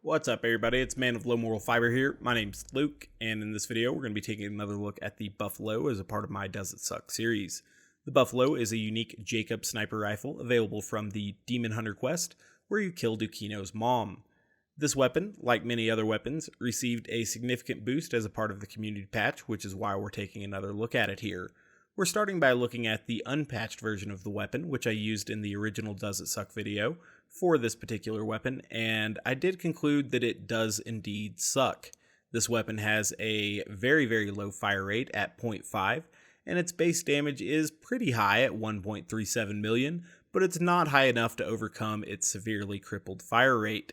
What's up, everybody? It's Man of Low Moral Fiber here. My name's Luke, and in this video we're going to be taking another look at the Buffalo as a part of my Does It Suck series. The Buffalo is a unique Jakobs sniper rifle available from the Demon Hunter quest, where you kill Dukino's mom. This weapon, like many other weapons, received a significant boost as a part of the community patch, which is why we're taking another look at it here. We're starting by looking at the unpatched version of the weapon, which I used in the original Does It Suck video for this particular weapon, and I did conclude that it does indeed suck. This weapon has a very low fire rate at 0.5, and its base damage is pretty high at 1.37 million, but it's not high enough to overcome its severely crippled fire rate.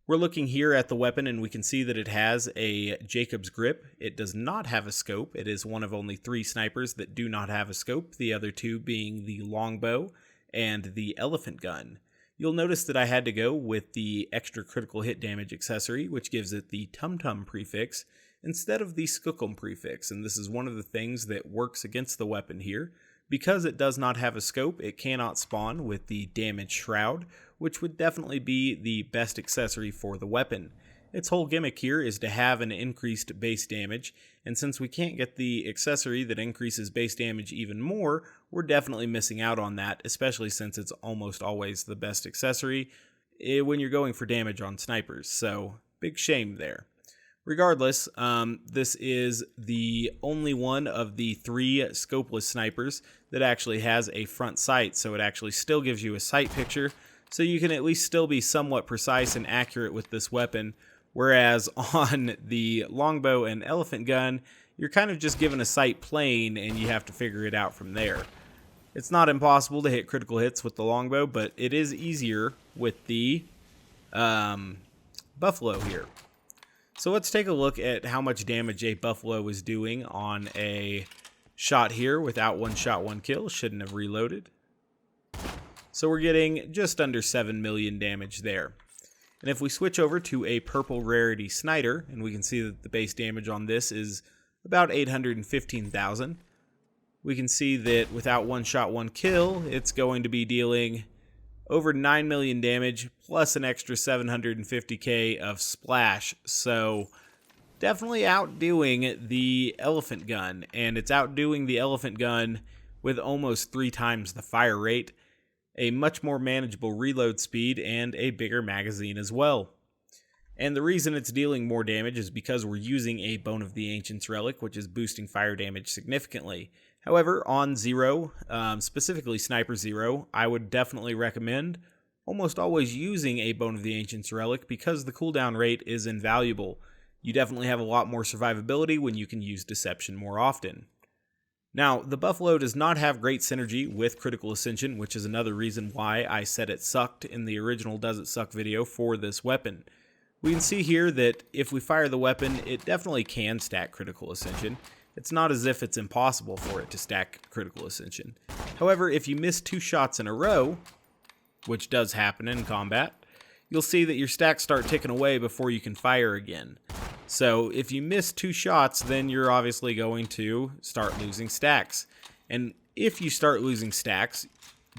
We're looking here at the weapon and we can see that it has a Jakobs grip. It does not have a scope. It is one of only 3 snipers that do not have a scope, the other 2 being the longbow and the elephant gun. You'll notice that I had to go with the extra critical hit damage accessory, which gives it the Tum Tum prefix instead of the Skookum prefix, and this is one of the things that works against the weapon here. Because it does not have a scope, it cannot spawn with the damage shroud, which would definitely be the best accessory for the weapon. Its whole gimmick here is to have an increased base damage, and since we can't get the accessory that increases base damage even more, we're definitely missing out on that, especially since it's almost always the best accessory when you're going for damage on snipers, so big shame there. Regardless, this is the only one of the 3 scopeless snipers that actually has a front sight, so it actually still gives you a sight picture, so you can at least still be somewhat precise and accurate with this weapon, whereas on the longbow and elephant gun, you're kind of just given a sight plane and you have to figure it out from there. It's not impossible to hit critical hits with the longbow, but it is easier with the Buffalo here. So let's take a look at how much damage a Buffalo is doing on a shot here without one shot, one kill. Shouldn't have reloaded. So we're getting just under 7 million damage there. And if we switch over to a purple rarity Snider, and we can see that the base damage on this is about 815,000, we can see that without one shot, one kill, it's going to be dealing over 9 million damage, plus an extra 750k of splash, so definitely outdoing the elephant gun, and it's outdoing the elephant gun with almost 3 times the fire rate, a much more manageable reload speed, and a bigger magazine as well. And the reason it's dealing more damage is because we're using a Bone of the Ancients relic, which is boosting fire damage significantly. However, on Zero, specifically Sniper Zero, I would definitely recommend almost always using a Bone of the Ancients relic because the cooldown rate is invaluable. You definitely have a lot more survivability when you can use Deception more often. Now, the Buffalo does not have great synergy with Critical Ascension, which is another reason why I said it sucked in the original Does It Suck video for this weapon. We can see here that if we fire the weapon, it definitely can stack Critical Ascension. It's not as if it's impossible for it to stack Critical Ascension. However, if you miss 2 shots in a row, which does happen in combat, you'll see that your stacks start ticking away before you can fire again. So if you miss 2 shots, then you're obviously going to start losing stacks. And if you start losing stacks,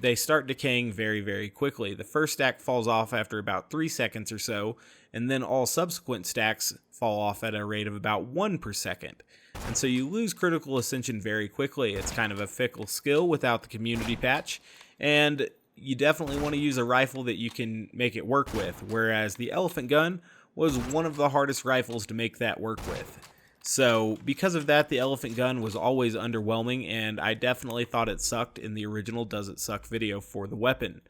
they start decaying very quickly. The first stack falls off after about 3 seconds or so, and then all subsequent stacks fall off at a rate of about 1 per second. And so you lose Critical Ascension very quickly. It's kind of a fickle skill without the community patch, and you definitely want to use a rifle that you can make it work with, whereas the elephant gun was one of the hardest rifles to make that work with. So because of that, the elephant gun was always underwhelming, and I definitely thought it sucked in the original Does It Suck video for the weapon.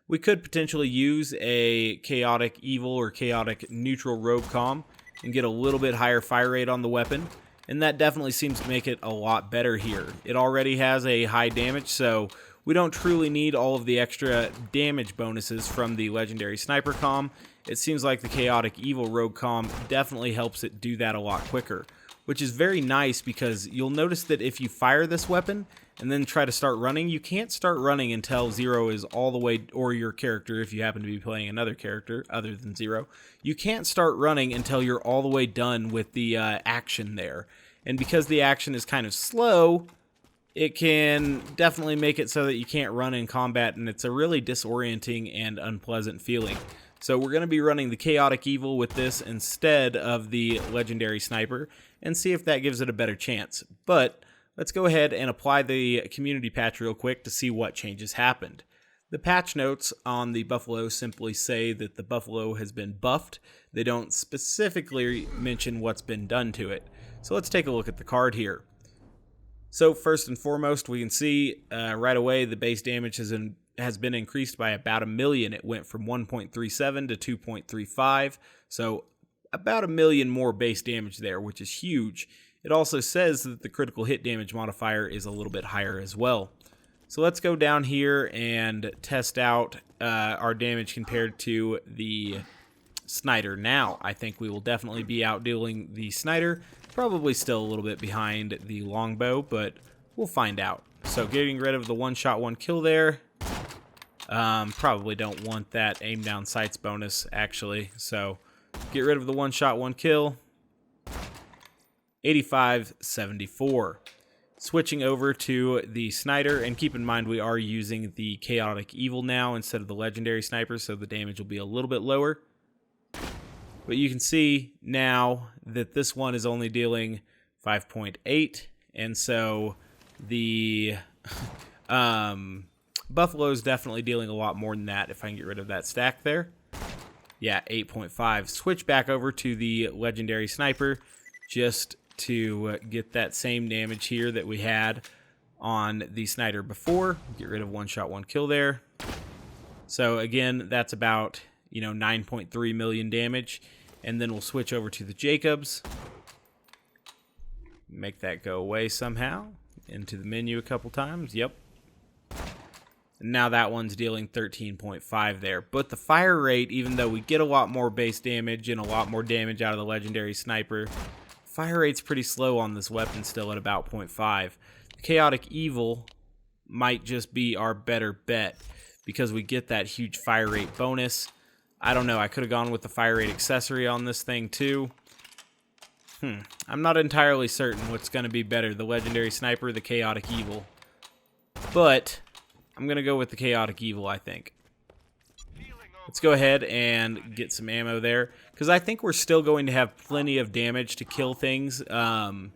We could potentially use a chaotic evil or chaotic neutral rogue comm and get a little bit higher fire rate on the weapon, and that definitely seems to make it a lot better here. It already has a high damage, so we don't truly need all of the extra damage bonuses from the legendary sniper comm. It seems like the chaotic evil rogue comm definitely helps it do that a lot quicker, which is very nice because you'll notice that if you fire this weapon and then try to start running, you can't start running until Zero is all the way, or your character if you happen to be playing another character other than Zero, you can't start running until you're all the way done with the action there. And because the action is kind of slow, it can definitely make it so that you can't run in combat, and it's a really disorienting and unpleasant feeling. So we're going to be running the Chaotic Evil with this instead of the Legendary Sniper and see if that gives it a better chance. But let's go ahead and apply the community patch real quick to see what changes happened. The patch notes on the Buffalo simply say that the Buffalo has been buffed. They don't specifically mention what's been done to it. So let's take a look at the card here. So first and foremost, we can see right away the base damage has been increased by about 1 million. It went from 1.37 to 2.35, so about 1 million more base damage there, which is huge. It also says that the critical hit damage modifier is a little bit higher as well. So let's go down here and test out our damage compared to the Snider. Now, I think we will definitely be outdueling the Snider. Probably still a little bit behind the longbow, but we'll find out. So getting rid of the one-shot, one-kill there. Probably don't want that aim down sights bonus, actually. So get rid of the one-shot, one-kill. 85-74. Switching over to the Snider, and keep in mind we are using the Chaotic Evil now instead of the Legendary Sniper, so the damage will be a little bit lower. But you can see now that this one is only dealing 5.8, and so the Buffalo is definitely dealing a lot more than that if I can get rid of that stack there. Yeah, 8.5. Switch back over to the Legendary Sniper just to get that same damage here that we had on the Snider before. Get rid of one-shot, one-kill there. So again, that's about 9.3 million damage. And then we'll switch over to the Jakobs. Make that go away somehow. Into the menu a couple times. Yep. And now that one's dealing 13.5 there. But the fire rate, even though we get a lot more base damage and a lot more damage out of the Legendary Sniper, fire rate's pretty slow on this weapon still at about 0.5. The Chaotic Evil might just be our better bet because we get that huge fire rate bonus. I don't know, I could have gone with the fire rate accessory on this thing too. I'm not entirely certain what's going to be better, the Legendary Sniper or the Chaotic Evil. But I'm going to go with the Chaotic Evil, I think. Let's go ahead and get some ammo there, because I think we're still going to have plenty of damage to kill things, when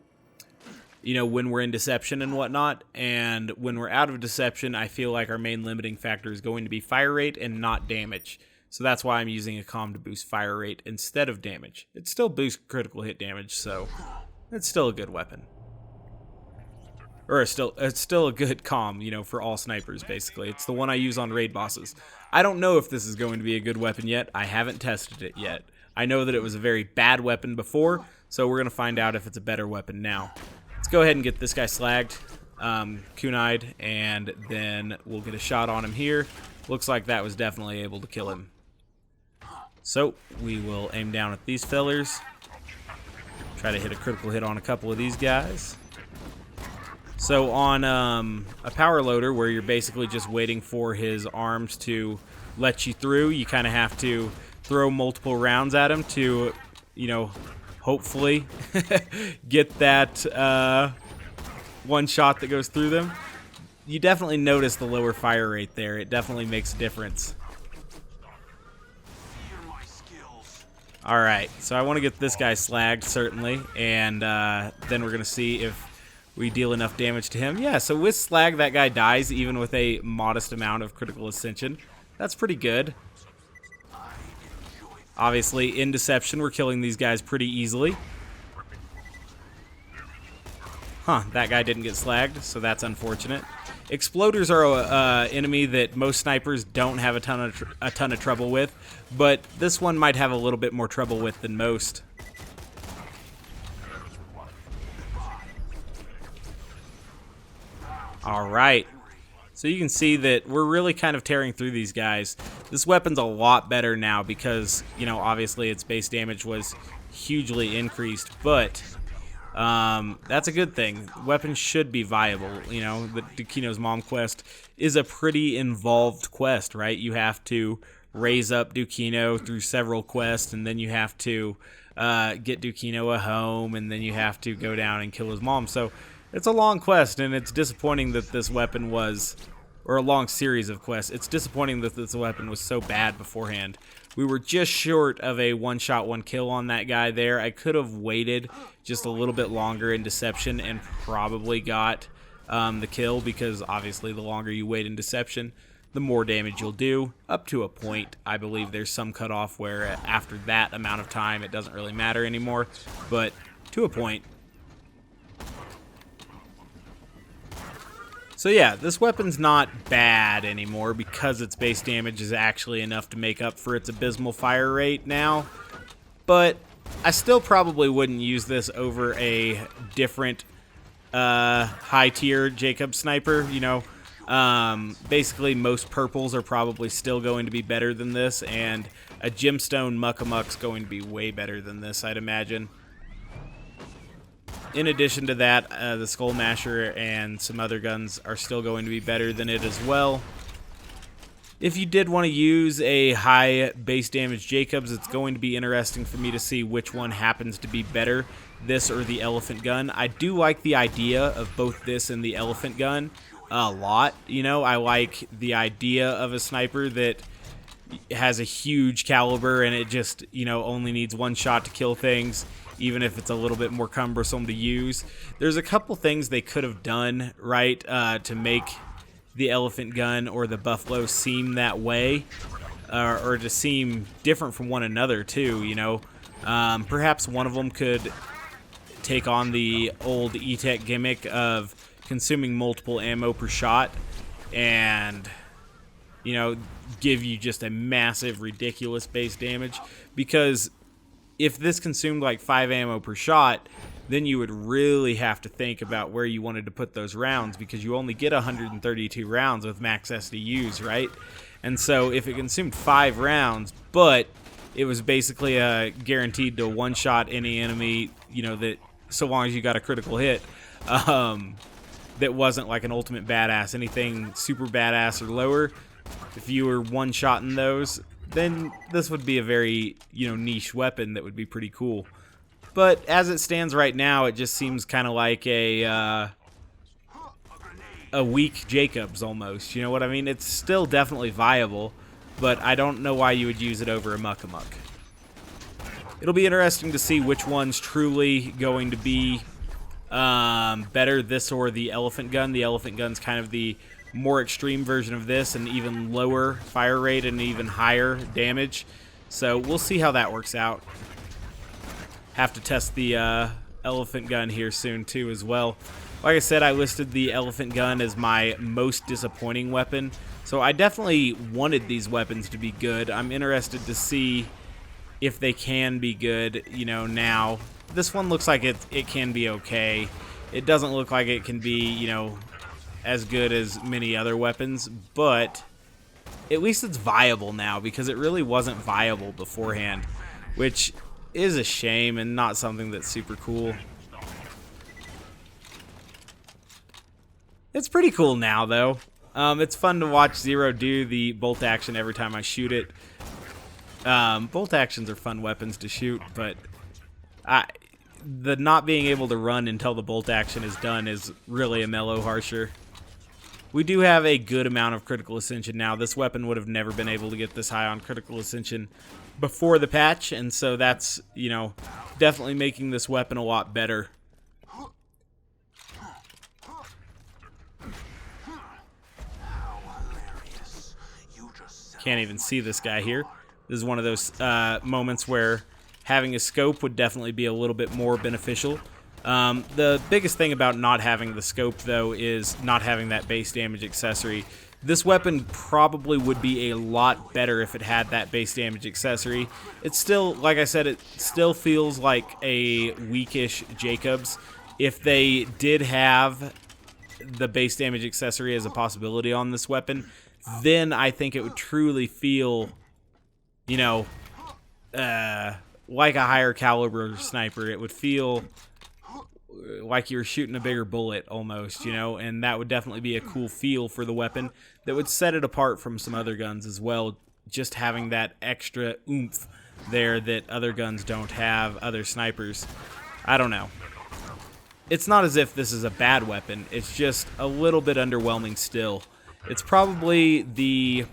we're in Deception and whatnot. And when we're out of Deception, I feel like our main limiting factor is going to be fire rate and not damage. So that's why I'm using a comm to boost fire rate instead of damage. It still boosts critical hit damage, so it's still a good weapon. Or it's still a good comm, for all snipers, basically. It's the one I use on raid bosses. I don't know if this is going to be a good weapon yet. I haven't tested it yet. I know that it was a very bad weapon before, so we're going to find out if it's a better weapon now. Let's go ahead and get this guy slagged, kunai'd, and then we'll get a shot on him here. Looks like that was definitely able to kill him. So we will aim down at these fellers. Try to hit a critical hit on a couple of these guys. So on a power loader, where you're basically just waiting for his arms to let you through, you kind of have to throw multiple rounds at him to, hopefully get that one shot that goes through them. You definitely notice the lower fire rate there. It definitely makes a difference. Alright, so I want to get this guy slagged, certainly, and then we're going to see if we deal enough damage to him. Yeah, so with slag, that guy dies, even with a modest amount of Critical Ascension. That's pretty good. Obviously, in Deception, we're killing these guys pretty easily. That guy didn't get slagged, so that's unfortunate. Exploders are an enemy that most snipers don't have a ton of trouble with, but this one might have a little bit more trouble with than most. Alright, so you can see that we're really kind of tearing through these guys. This weapon's a lot better now because, obviously its base damage was hugely increased, but that's a good thing. Weapons should be viable. The Dukino's Mom quest is a pretty involved quest, right? You have to raise up Dukino through several quests, and then you have to get Dukino a home, and then you have to go down and kill his mom. So it's a long quest, and it's disappointing that this weapon was, or a long series of quests. It's disappointing that this weapon was so bad beforehand. We were just short of a one-shot, one-kill on that guy there. I could have waited just a little bit longer in Deception and probably got the kill, because obviously the longer you wait in Deception, the more damage you'll do, up to a point. I believe there's some cutoff where after that amount of time it doesn't really matter anymore, but to a point. So yeah, this weapon's not bad anymore because its base damage is actually enough to make up for its abysmal fire rate now. But I still probably wouldn't use this over a different high-tier Jakobs sniper, you know. Basically, most purples are probably still going to be better than this, and a gemstone muck-a-muck's going to be way better than this, I'd imagine. In addition to that, the Skull Masher and some other guns are still going to be better than it as well. If you did want to use a high base damage Jakobs, it's going to be interesting for me to see which one happens to be better, this or the elephant gun. I do like the idea of both this and the elephant gun a lot. You know, I like the idea of a sniper that has a huge caliber and it just, you know, only needs one shot to kill things, even if it's a little bit more cumbersome to use. There's a couple things they could have done, right, to make the elephant gun or the buffalo seem that way, or to seem different from one another too, you know. Perhaps one of them could take on the old E-Tech gimmick of consuming multiple ammo per shot and, you know, give you just a massive, ridiculous base damage. Because if this consumed like 5 ammo per shot, then you would really have to think about where you wanted to put those rounds, because you only get 132 rounds with max SDUs, right? And so if it consumed 5 rounds, but it was basically guaranteed to one-shot any enemy, you know, that so long as you got a critical hit, that wasn't like an ultimate badass, anything super badass or lower, if you were one-shotting those, then this would be a very, you know, niche weapon that would be pretty cool. But as it stands right now, it just seems kind of like a weak Jakobs almost. You know what I mean? It's still definitely viable, but I don't know why you would use it over a muck-a-muck. It'll be interesting to see which one's truly going to be better, this or the elephant gun. The elephant gun's kind of the more extreme version of this, and even lower fire rate and even higher damage. So we'll see how that works out. Have to test the elephant gun here soon too as well. Like I said, I listed the elephant gun as my most disappointing weapon, so I definitely wanted these weapons to be good. I'm interested to see if they can be good, you know, now. This one looks like it can be okay. It doesn't look like it can be, you know, as good as many other weapons, but at least it's viable now, because it really wasn't viable beforehand, which is a shame and not something that's super cool. It's pretty cool now, though. It's fun to watch Zero do the bolt action every time I shoot it. Bolt actions are fun weapons to shoot, but the not being able to run until the bolt action is done is really a mellow harsher. We do have a good amount of Critical Ascension now. This weapon would have never been able to get this high on Critical Ascension before the patch, and so that's, you know, definitely making this weapon a lot better. Can't even see this guy here. This is one of those moments where having a scope would definitely be a little bit more beneficial. The biggest thing about not having the scope, though, is not having that base damage accessory. This weapon probably would be a lot better if it had that base damage accessory. It's still, like I said, it still feels like a weakish Jakobs. If they did have the base damage accessory as a possibility on this weapon, then I think it would truly feel, you know, like a higher caliber sniper. It would feel like you were shooting a bigger bullet almost, you know, and that would definitely be a cool feel for the weapon that would set it apart from some other guns as well, just having that extra oomph there that other guns don't have, other snipers. I don't know. It's not as if this is a bad weapon, it's just a little bit underwhelming still. It's probably the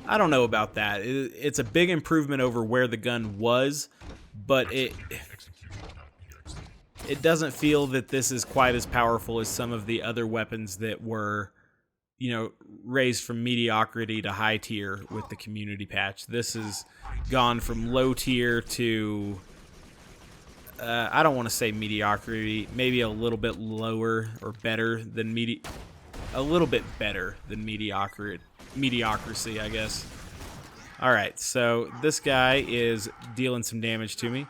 I don't know about that. It's a big improvement over where the gun was, but it doesn't feel that this is quite as powerful as some of the other weapons that were, you know, raised from mediocrity to high tier with the community patch. This has gone from low tier to, I don't want to say mediocrity, maybe a little bit lower or better than a little bit better than mediocrity, I guess. Alright, so this guy is dealing some damage to me.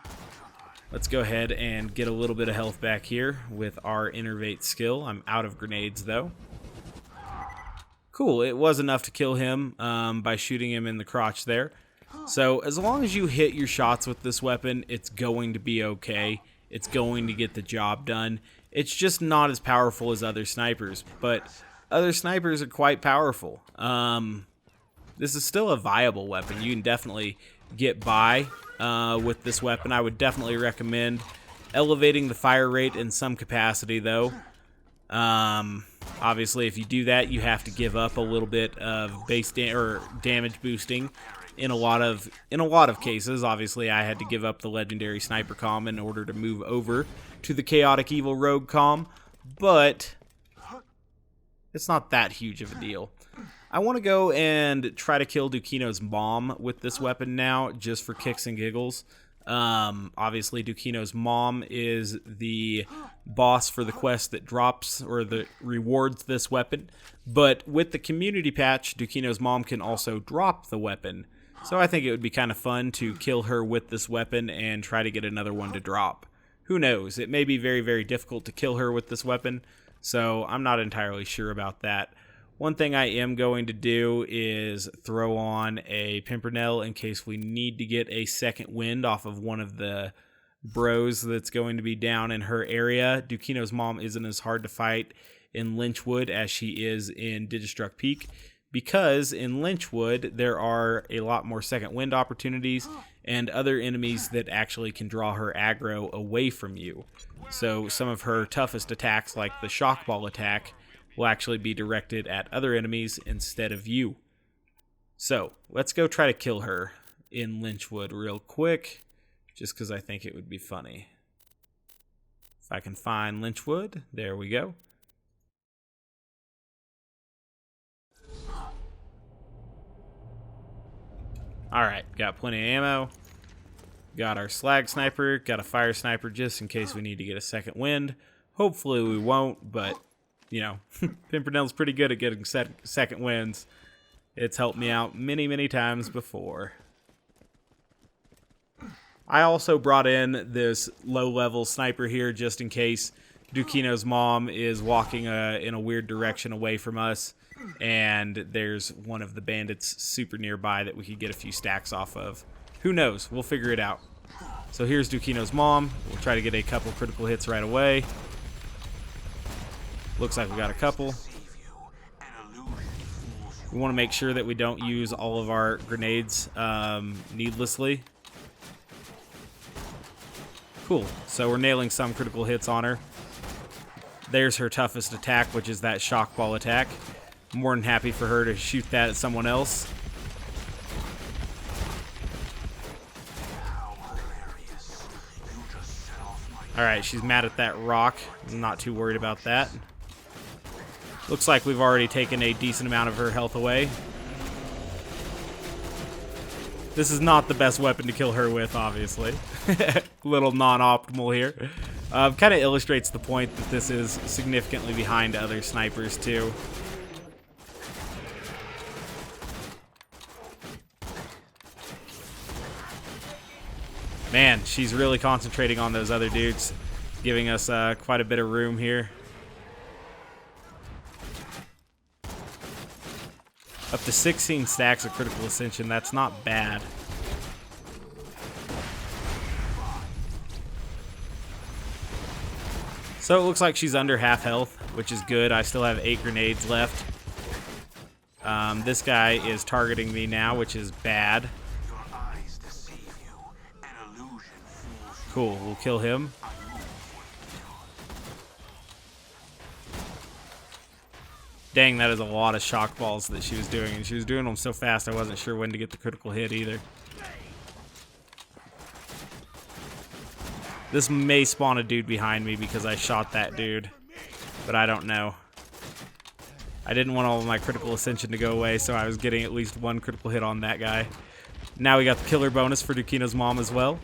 Let's go ahead and get a little bit of health back here with our innervate skill. I'm out of grenades, though. Cool, it was enough to kill him by shooting him in the crotch there. So as long as you hit your shots with this weapon, it's going to be okay. It's going to get the job done. It's just not as powerful as other snipers, but other snipers are quite powerful. This is still a viable weapon. You can definitely get by with this weapon. I would definitely recommend elevating the fire rate in some capacity, though. Obviously, if you do that, you have to give up a little bit of base damage boosting. In a lot of cases, obviously, I had to give up the legendary sniper comm in order to move over to the chaotic evil rogue comm, but it's not that huge of a deal. I want to go and try to kill Dukino's mom with this weapon now, just for kicks and giggles. Obviously, Dukino's mom is the boss for the quest that drops or that rewards this weapon. But with the community patch, Dukino's mom can also drop the weapon. So I think it would be kind of fun to kill her with this weapon and try to get another one to drop. Who knows? It may be very, very difficult to kill her with this weapon, so I'm not entirely sure about that. One thing I am going to do is throw on a Pimpernel in case we need to get a second wind off of one of the bros that's going to be down in her area. Dukino's mom isn't as hard to fight in Lynchwood as she is in Digistruct Peak, because in Lynchwood there are a lot more second wind opportunities and other enemies that actually can draw her aggro away from you. So some of her toughest attacks, like the shock ball attack, will actually be directed at other enemies instead of you. So let's go try to kill her in Lynchwood real quick, just because I think it would be funny. If I can find Lynchwood, there we go. Alright, got plenty of ammo. Got our slag sniper, got a fire sniper just in case we need to get a second wind. Hopefully we won't, but, you know, Pimpernel's pretty good at getting second winds. It's helped me out many, many times before. I also brought in this low-level sniper here just in case Dukino's mom is walking in a weird direction away from us, and there's one of the bandits super nearby that we could get a few stacks off of. Who knows? We'll figure it out. So here's Dukino's mom. We'll try to get a couple critical hits right away. Looks like we got a couple. We want to make sure that we don't use all of our grenades needlessly. Cool. So we're nailing some critical hits on her. There's her toughest attack, which is that shock ball attack. More than happy for her to shoot that at someone else. Alright, she's mad at that rock. I'm not too worried about that. Looks like we've already taken a decent amount of her health away. This is not the best weapon to kill her with, obviously. Little non-optimal here. Kind of illustrates the point that this is significantly behind other snipers, too. Man, she's really concentrating on those other dudes, giving us quite a bit of room here. Up to 16 stacks of Critical Ascension, that's not bad. So it looks like she's under half health, which is good. I still have 8 grenades left. This guy is targeting me now, which is bad. Cool, we'll kill him. Dang, that is a lot of shock balls that she was doing, and she was doing them so fast I wasn't sure when to get the critical hit either. This may spawn a dude behind me because I shot that dude, but I don't know. I didn't want all of my critical ascension to go away, so I was getting at least one critical hit on that guy. Now we got the killer bonus for Dukino's mom as well.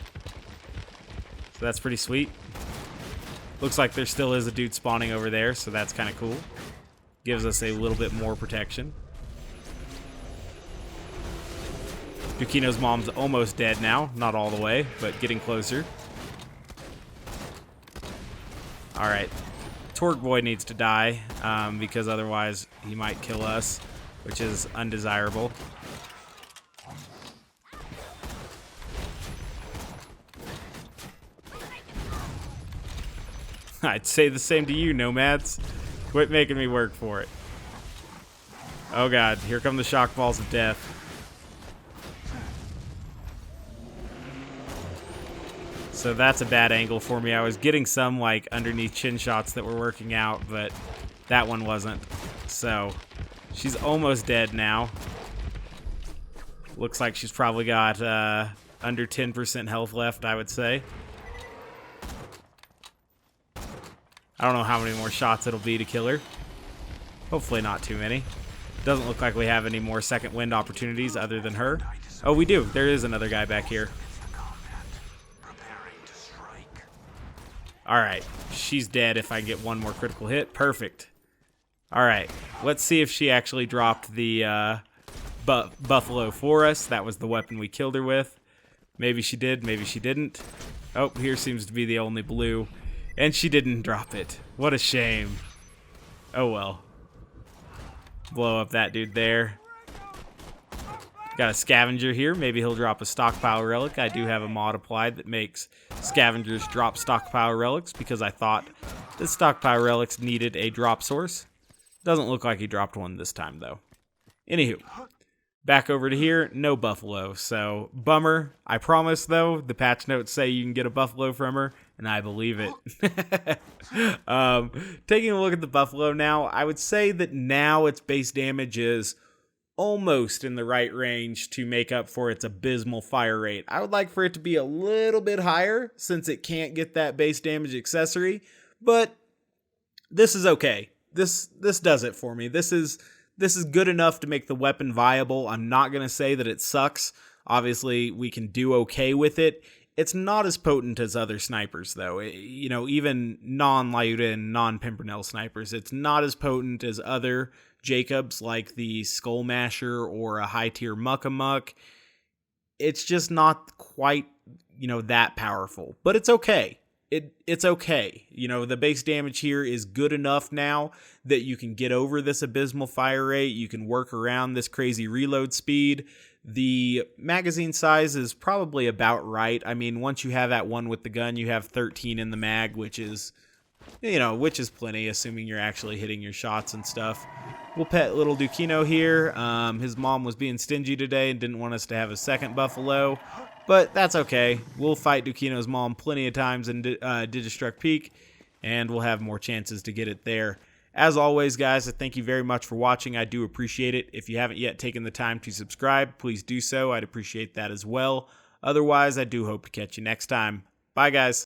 So that's pretty sweet. Looks like there still is a dude spawning over there, so that's kind of cool. Gives us a little bit more protection. Dukino's mom's almost dead now. Not all the way, but getting closer. Alright. Torque Boy needs to die, because otherwise he might kill us, which is undesirable. I'd say the same to you, nomads. Quit making me work for it. Oh god, here come the shock balls of death. So that's a bad angle for me. I was getting some like underneath chin shots that were working out, but that one wasn't. So she's almost dead now. Looks like she's probably got under 10% health left, I would say. I don't know how many more shots it'll be to kill her. Hopefully not too many. Doesn't look like we have any more second wind opportunities other than her. Oh, we do. There is another guy back here. Alright, she's dead if I get one more critical hit. Perfect. Alright, let's see if she actually dropped the buffalo for us. That was the weapon we killed her with. Maybe she did, maybe she didn't. Oh, here seems to be the only blue. And she didn't drop it. What a shame. Oh well. Blow up that dude there. Got a scavenger here. Maybe he'll drop a stockpile relic. I do have a mod applied that makes scavengers drop stockpile relics because I thought the stockpile relics needed a drop source. Doesn't look like he dropped one this time though. Anywho, back over to here, no buffalo. So bummer. I promise though, the patch notes say you can get a buffalo from her, and I believe it. Taking a look at the buffalo now, I would say that now its base damage is almost in the right range to make up for its abysmal fire rate. I would like for it to be a little bit higher since it can't get that base damage accessory, but this is okay. This does it for me. This is good enough to make the weapon viable. I'm not going to say that it sucks. Obviously, we can do okay with it. It's not as potent as other snipers, though. You know, even non-Lyuda and non-Pimpernel snipers, it's not as potent as other Jakobs like the Skull Masher or a high-tier Muck-a-Muck. It's just not quite, you know, that powerful. But it's okay. It's okay. You know, the base damage here is good enough now that you can get over this abysmal fire rate. You can work around this crazy reload speed. The magazine size is probably about right. I mean, once you have that one with the gun, you have 13 in the mag, which is, you know, which is plenty, assuming you're actually hitting your shots and stuff. We'll pet little Dukino here. His mom was being stingy today and didn't want us to have a second buffalo, but that's okay. We'll fight Dukino's mom plenty of times in Digistruct Peak, and we'll have more chances to get it there. As always, guys, I thank you very much for watching. I do appreciate it. If you haven't yet taken the time to subscribe, please do so. I'd appreciate that as well. Otherwise, I do hope to catch you next time. Bye, guys.